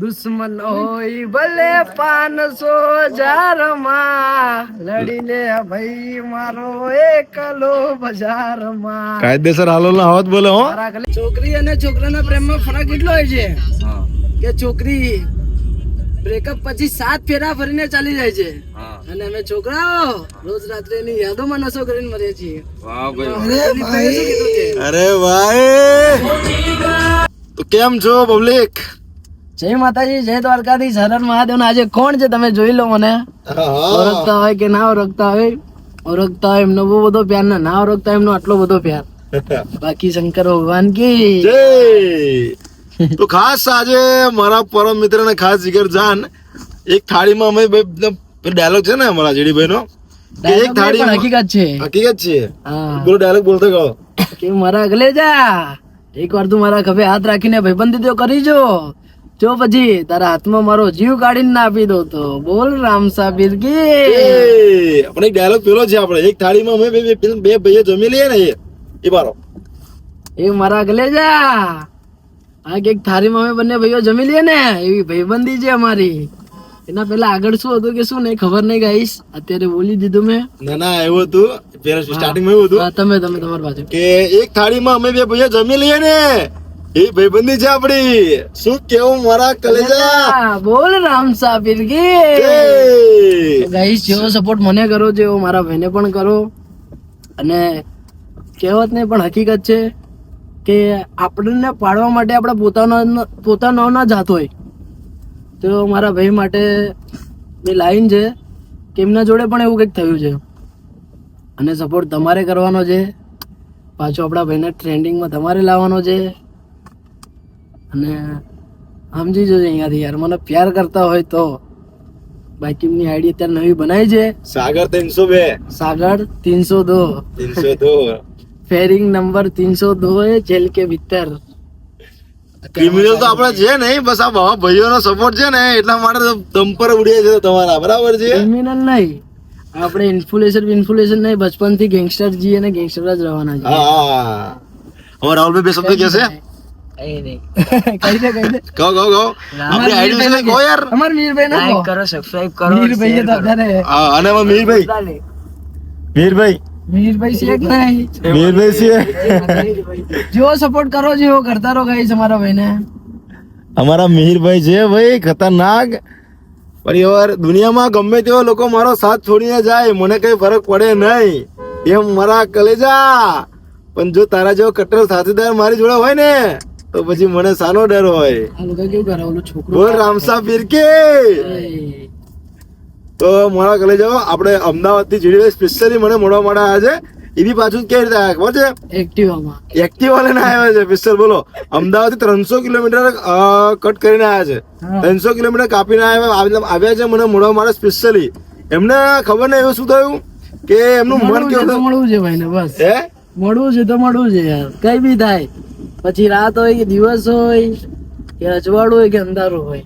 દુશ્મન હોય ભલે 500,000 માં લડી લે ભાઈ મારો એકલો બજારમાં. કાયદેસર હાલો ના આવત બોલે હો. છોકરી અને છોકરાના પ્રેમમાં ફરક એટલો હોય છે કે છોકરી બ્રેકઅપ પછી 7 ફેરા ફરીને ચાલી જાય છે અને અમે છોકરાઓ રોજ રાત્રે એની યાદોમાં નશો કરીને મરીએ છીએ. અરે ભાઈ તો કેમ છો પબ્લિક? જય માતાજી, જય દ્વારકાધીશ, હર હર મહાદેવ. આજે કોણ છે તમે જોઈ લો. મને ઓળખતા હોય કે ના ઓળખતા હોય, ઓળખતા હોય એમનો બહુ બધો પ્યાર, ના ઓળખતા એમનો આટલો બધો પ્યાર. બાકી શંકર ભગવાન કી જય. તો ખાસ આજે મારા પરમ મિત્ર ને ખાસ જીગર જાન એક થાળીમાં અમે ડાયલોગ છે ને અમારા જેડીભાઈ નો, એક થાળી હકીકત છે. હકીકત છે. બોલો ડાયલોગ બોલતો કહો કે મારા અગલે જા, એક વાર તું મારા ખભે હાથ રાખીને ભાઈબંધી તો કરી જો પછી તારા હાથમાં મારો જીવ કાઢીને ના આપી દો તો બોલ રામ સાબીર કી. આપણે એક ડાયલોગ પેલો છે, આપણે એક થાળીમાં અમે બે ભાઈઓ જમી લઈએ ને એ બારો એ મારા અગલે જા. આ એક થાળીમાં અમે બંને ભાઈઓ જમી લઈએ ને એવી ભાઈબંધી છે અમારી. એના પેલા આગળ શું હતું કે શું નહીં ખબર નહીં ગાઈસ, અત્યારે બોલી દીધું મેં. ના એવું હતું પેલા સ્ટાર્ટિંગ માં એવું હતું. તમે તમારી પાસે કે એક થાળીમાં અમે બે ભાઈઓ જમી લઈએ ને એ ભાઈબંધી છે આપડી. શું કેવું મારા કલેજા, બોલ રામ સાબીર કી. ગાઈસ જેવો સપોર્ટ મને કરો છો એવો મારા ભાઈને પણ કરો. અને કહેવત નહીં પણ હકીકત છે કે આપણને પાડવા માટે આપણે પોતાનો ના જાત હોય તો મારા ભાઈ માટે એ લાઈન છે કે એમના જોડે પણ એવું કંઈક થયું છે અને સપોર્ટ તમારે કરવાનો છે. પાછો આપણા ભાઈને ટ્રેન્ડિંગમાં તમારે લાવવાનો છે. અને સમજી જજો અહીંયાથી યાર મને પ્યાર કરતા હોય તો. બાકી એમની આઈડી અત્યારે નવી બનાવી છે, સાગર 302. સાગર 302 ફેરિંગ નંબર 302 है जेल के भीतर. ક્રિમિનલ તો આપણે છે નહીં, બસ આ બાબા ભાઈઓનો સપોર્ટ છે ને એટલા માટે દમ પર ઉડીએ છે તમારા, બરાબર છે? ક્રિમિનલ નહીં, આપણે ઇન્ફ્લુએન્સર નહીં, બચપનથી ગેંગસ્ટર જી અને ગેંગસ્ટર જ રહેવાના છે. હા અમારા રાહુલભાઈ બે શબ્દ કહેશે. કહી દે કહો આપણી આઈડી વિશે કહો યાર. અમાર મીરભાઈ ને લાઈક કરો, સબસ્ક્રાઇબ કરો. મીરભાઈ તો અત્યારે હા, અને અમાર મીરભાઈ છે કે નહીં? મીરભાઈ છે. જેવો સપોર્ટ કરો છો એવો કરતા રહો ગાઈસ અમારા ભાઈને. અમારા મિહિરભાઈ છે ભાઈ ખતરનાક. પરિવાર દુનિયામાં ગમે તેવા લોકો મારો સાથ છોડીને જાય મને કઈ ફરક પડે નહીં, એમ મારા કલેજા. પણ જો તારા જેવો કટ્ટર સાથીદાર મારી જોડે હોય ને તો પછી મને સાનો ડર હોય. આ લોકો કેવું કરે ઓલો છોકરો બોલ રામસા ફિરકે. તો મારા કલેજાઓ આપણે અમદાવાદ થી જીડી સ્પેશિયલી મને મળવા માટે આવ્યા છે. એ બી પાછું કેવી રીતે આવ્યા ખબર છે? એક્ટિવા લઈને આવ્યા છે સ્પેશિયલ. બોલો અમદાવાદ થી 300 કિલોમીટર કટ કરીને આવ્યા છે, 300 કિલોમીટર કાપીને આવ્યા છે મને મળવા માટે સ્પેશિયલી. એમને ખબર નહીં એવું શું થયું કે એમનું મન કેવું મળવું છે ભાઈ ને, બસ મળવું છે તો મળવું છે યાર. કઈ બી થાય, પછી રાત હોય કે દિવસ હોય કે અજવાળું હોય કે અંધારું હોય,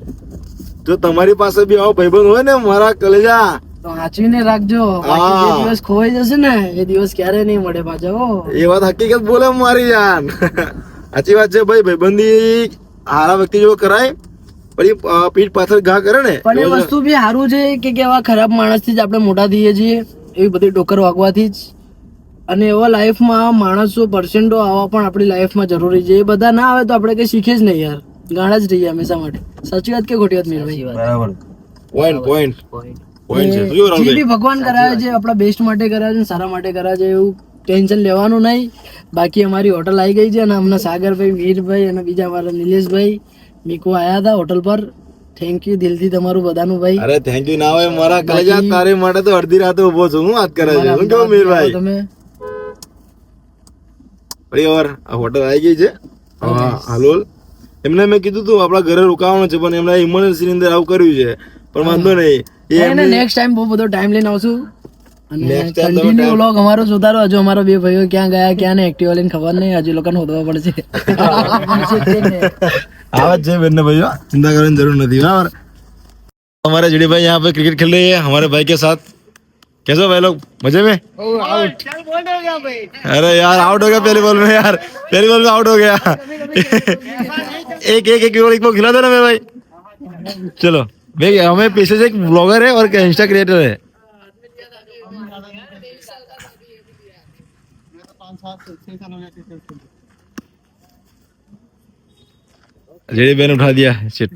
જો તમારી પાસે બી આવો ભાઈબંધ હોય ને મારા કલેજા તો સાચવીને રાખજો. બાકી જે દિવસ ખોવાઈ જશે ને એ દિવસ ક્યારે નહીં મળે પાછો. એ વાત હકીકત બોલે મારી જાન. સાચી વાત છે ભાઈ, ભાઈબંધી હારા વ્યક્તિ જેવો કરાય પછી પીઠ પાછળ ઘા કરે ને. પણ એ વસ્તુ બી સારું છે કે કેવા ખરાબ માણસ થી જ આપણે મોટા થઈએ છીએ, એવી બધી ટોકર વાગવાથી જ. અને એવા લાઈફમાં માણસો પર્સન્ટો આવવા પણ આપણી લાઈફમાં જરૂરી છે. એ બધા ના આવે તો આપણે કઈ શીખે જ નહીં યાર, ગાણા જ રહીએ હંમેશા માટે. સાચી વાત કે ખોટી વાત મીરભાઈ? બરાબર, પોઈન્ટ છે. જે બી ભગવાન કરાવે છે આપણા બેસ્ટ માટે કરાવે છે, સારા માટે કરાવે છે, એવું ટેન્શન લેવાનું નહીં. બાકી અમારી હોટલ આવી ગઈ છે અને હમણાં સાગરભાઈ, વીરભાઈ અને બીજા અમારા નિલેશભાઈ મીકો આયા હતા હોટલ પર. થેન્ક યુ દિલથી તમારું બધાનું ભાઈ. અરે થેન્ક યુ ના હોય મારા કલેજા, તારી માટે તો અડધી રાતે ઉભો છું. હું વાત કરે છે હું કેવું મીરભાઈ? તમે પરિવાર આ હોટલ આવી ગઈ છે હાલોલ. એમને મેં કીધું તું આપણા ઘરે રોકાવાનું છે પણ એમને ઇમરજન્સી ની અંદર આવું કર્યું છે. પણ વાંધો નહીં, નેક્સ્ટ ટાઈમ બહુ બધો ટાઈમ લઈને આવશું. અને કન્ટિન્યુ વ્લોગ અમારો જોતા રહો. હજુ અમારા બે ભાઈઓ ક્યાં ગયા ક્યાં ને એક્ટિવા લઈને ખબર નહીં, હજુ લોકોને શોધવા પડશે. आवाज છે બંને ભાઈઓ, चिंता करने जरूर नहीं। बराबर हमारे जीडी भाई यहाँ पे क्रिकेट खेल रहे हैं हमारे भाई के साथ। कैसे भाई लोग, मजे में? आउट हो गया भाई। अरे यार आउट हो गया पहली बॉल में, यार पहली बॉल में आउट हो गया। एक बॉल खिला देना मैं भाई। चलो भाई, हमें पीछे से एक ब्लॉगर है और इंस्टा क्रिएटर है। जेडी बेन उठा दिया शिट।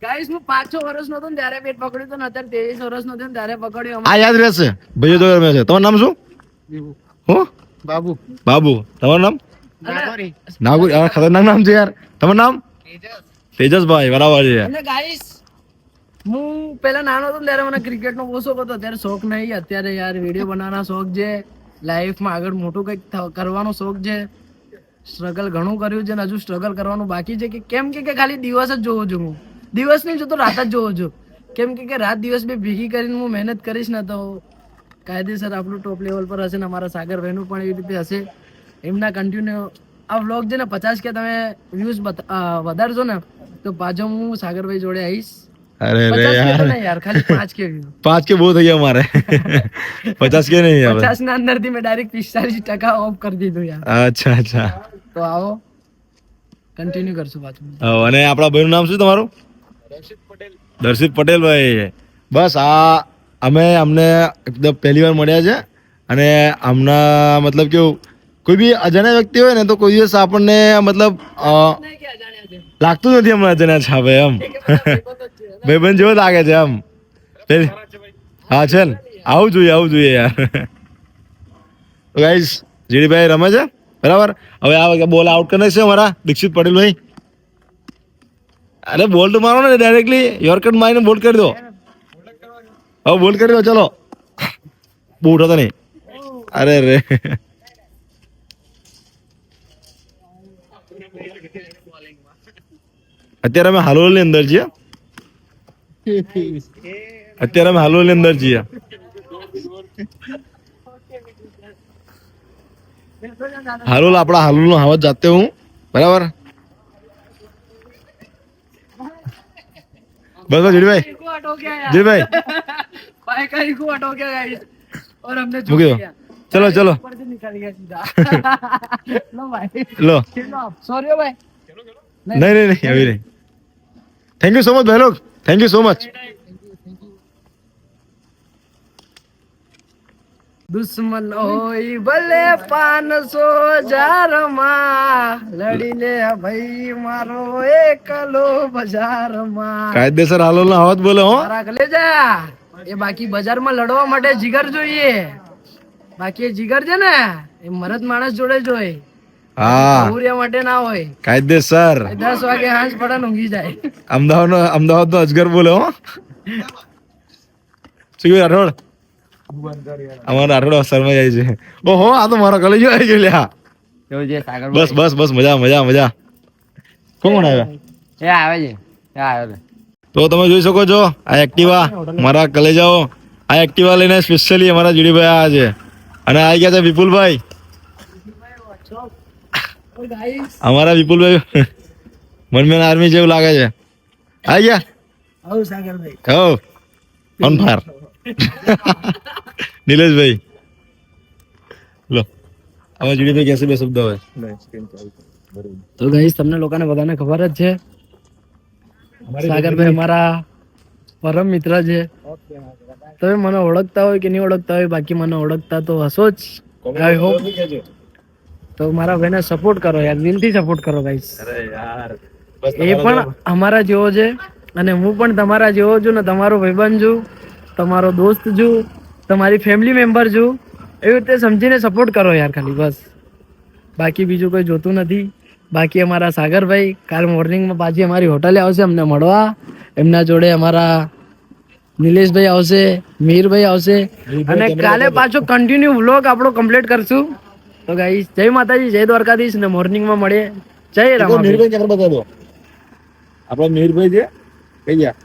ગાઈસ હું 5-6 વર્ષનો હતો ને ત્યારે પેટ પકડ્યું તો ને અત્યારે 23 વર્ષનો થયો ને ત્યારે પકડ્યું. આ યાદ રહેશે ભાઈઓ તો ગરમે છે. તમારું નામ શું? હું બાબુ બાબુ. તમારું નામ? નાગુર. આ ખતરનાક નામ છે યાર. તમારું નામ? તેજસભાઈ. બરાબર છે. અને ગાઈસ હું પહેલા નાનો હતો ને ત્યારે મને ક્રિકેટનો બહુ શોખ હતો. અત્યારે શોખ નહીં. અત્યારે યાર વિડીયો બનાવવાનો શોખ છે, લાઈફમાં આગળ મોટું કંઈક કરવાનો શોખ છે. સ્ટ્રગલ ઘણું કર્યું છે ને હજુ સ્ટ્રગલ કરવાનું બાકી છે. કે કેમ કે ખાલી દિવસ જ જોઉં છું હું. દિવસ નહીં જોતો, રાત જ જોઉં છું. કેમ કે રાત દિવસ બે ભેગી કરીને હું મહેનત કરીશ ને તો કાયદેસર આપણું ટોપ લેવલ પર હશે ને અમારા સાગરભાઈનું પણ એવી રીતે હશે. એમના કન્ટિન્યુ આ વ્લોગ છે ને 50 કે તમે વ્યૂઝ વધારજો ને તો પાછો હું સાગરભાઈ જોડે આવીશ. अरे रे 50 यार, नहीं यार, खाली 5 के व्यू. 5 के बहुत हो गया हमारे। 50 के नहीं है 50 ના અંદર થી મેં ડાયરેક્ટ 45% ઓફ કરી દીધું યાર. અચ્છા અચ્છા. તો આવો કન્ટિન્યુ કરશું પાછું. અને આપણા ભાઈનું નામ શું તમારું? દર્શિત પટેલ ભાઈ. બસ આ અમને એકદમ પહેલી વાર મળ્યા છે અને આમના મતલબ કેવું કોઈ બી અજાણ્યા વ્યક્તિ હોય ને તો કોઈ દિવસ આપણને મતલબ લાગતું નથી હમણાં અજાણ્યા છે ભાઈ એમ. ભાઈબંધ જેવો લાગે છે એમ. હા છે ને, આવું જોઈએ યાર. તો ગાઈસ જીડીભાઈ રમે છે બરાબર. હવે આ બોલ આઉટ કરે છે અમારા દીક્ષિત પટેલ ભાઈ. અરે બોલ તો મારો ને ડાયરેક્ટલી યોર્કર મારીને બોલ કરી દો. હવે બોલ કરી દો ચલો. બહુ ઉઠાતો નહીં. અરે રે અત્યારે અમે હાલોલની અંદર છીએ. હાલોલ આપણા હાલોલનો હાવત જાતે હું બરાબર. બસ જીડીભાઈ જીડીભાઈ भाई का इको हट हो गया गाइस और हमने મૂકી દો. ચલો ચલો ऊपर से निकल गया सीधा. लो भाई લો. सॉरी भाई. नहीं अभी नहीं. थैंक यू सो मच भाई लोग. Thank you so much. દુશ્મન હોય ભલે 500,000 માં લડી લે ભાઈ મારો એકલો બજારમાં. કાયદેસર હાલોલનો હાવત બોલે હો. મારા કલેજા એ બાકી બજારમાં લડવા માટે જીગર જોઈએ. બાકી એ જીગર છે ને એ મરદ માણસ જોડે જ હોય. હા ભૂરિયા માટે ના હોય. કાયદેસર 10 વાગે હાંસ પડે ને ઊંઘી જાય. અમદાવાદનો અજગર બોલે હો. શું રાઠોડ? અમારો રાઠોડ શર્મા જાય છે. ઓહો આ તો મારો કલેજો આવી ગયો લ્યા. બસ મજા. કોણ આવ્યા? તો તમે જોઈ શકો છો આ એક્ટિવા મારા કલેજાઓ. આ એક્ટિવા લઈને સ્પેશિયલી અમારા જીડીભાઈ આવ્યા છે અને આવી ગયા છે વિપુલભાઈ. અમારા વિપુલભાઈ મનમેન આર્મી જેવું લાગે છે. આવી ગયા. આવું સાગરભાઈ. હો ઓન ફાયર. નિલેશભાઈ લો હવે જીડીભાઈ કેસે બે શબ્દ હવે. તો ગાઈસ તમને લોકોને બધાને ખબર જ છે સાગરભાઈ અમારા પરમ મિત્ર છે. તમે મને ઓળખતા હોય કે નહીં ઓળખતા હોય, બાકી મને ઓળખતા તો હશો જ. આઈ હોપ તો મારા ભાઈને સપોર્ટ કરો યાર, દિલથી સપોર્ટ કરો ગાઈસ. એ પણ અમારા જેવો છે અને હું પણ તમારા જેવો છું ને તમારો ભાઈબંધ છું, તમારો દોસ્ત છું, તમારી ફેમિલી મેમ્બર છું. એવી રીતે સમજીને સપોર્ટ કરો યાર ખાલી બસ. બાકી બીજું કોઈ જોતું નથી. બાકી અમારા સાગરભાઈ કાલ મોર્નિંગમાં પાછી અમારી હોટલે આવશે અમને મળવા. એમના જોડે અમારા નિલેશભાઈ આવશે, મીરભાઈ આવશે અને કાલે પાછો કન્ટિન્યુ વ્લોગ આપણો કમ્પ્લીટ કરશું. તો ગાઈસ જય માતાજી, જય દ્વારકાધીશ ને મોર્નિંગમાં મળીએ. જય રામ. મીરભાઈ ચક્ર બતાવો. આપણો મીરભાઈ છે કઈ ગયા?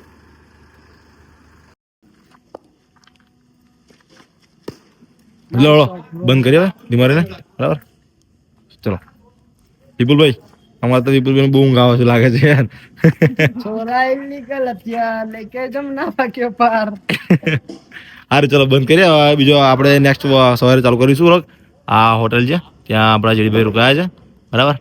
લો બંધ કરી હવે બીમારી ને બરાબર. ચલો વિપુલભાઈ, અમારે તો વિપુલભાઈ બહુ ઊંઘ આવે છે લાગે છે યાર. છોરાઈ નિકલ ત્યાં લેકે જમના પાકે પાર. સારું ચલો બંધ કરીએ. હવે બીજો આપણે નેક્સ્ટ સવારે ચાલુ કરીશું વ્લોગ. આ હોટલ છે ત્યાં આપણા જીડીભાઈ રોકાયા છે બરાબર.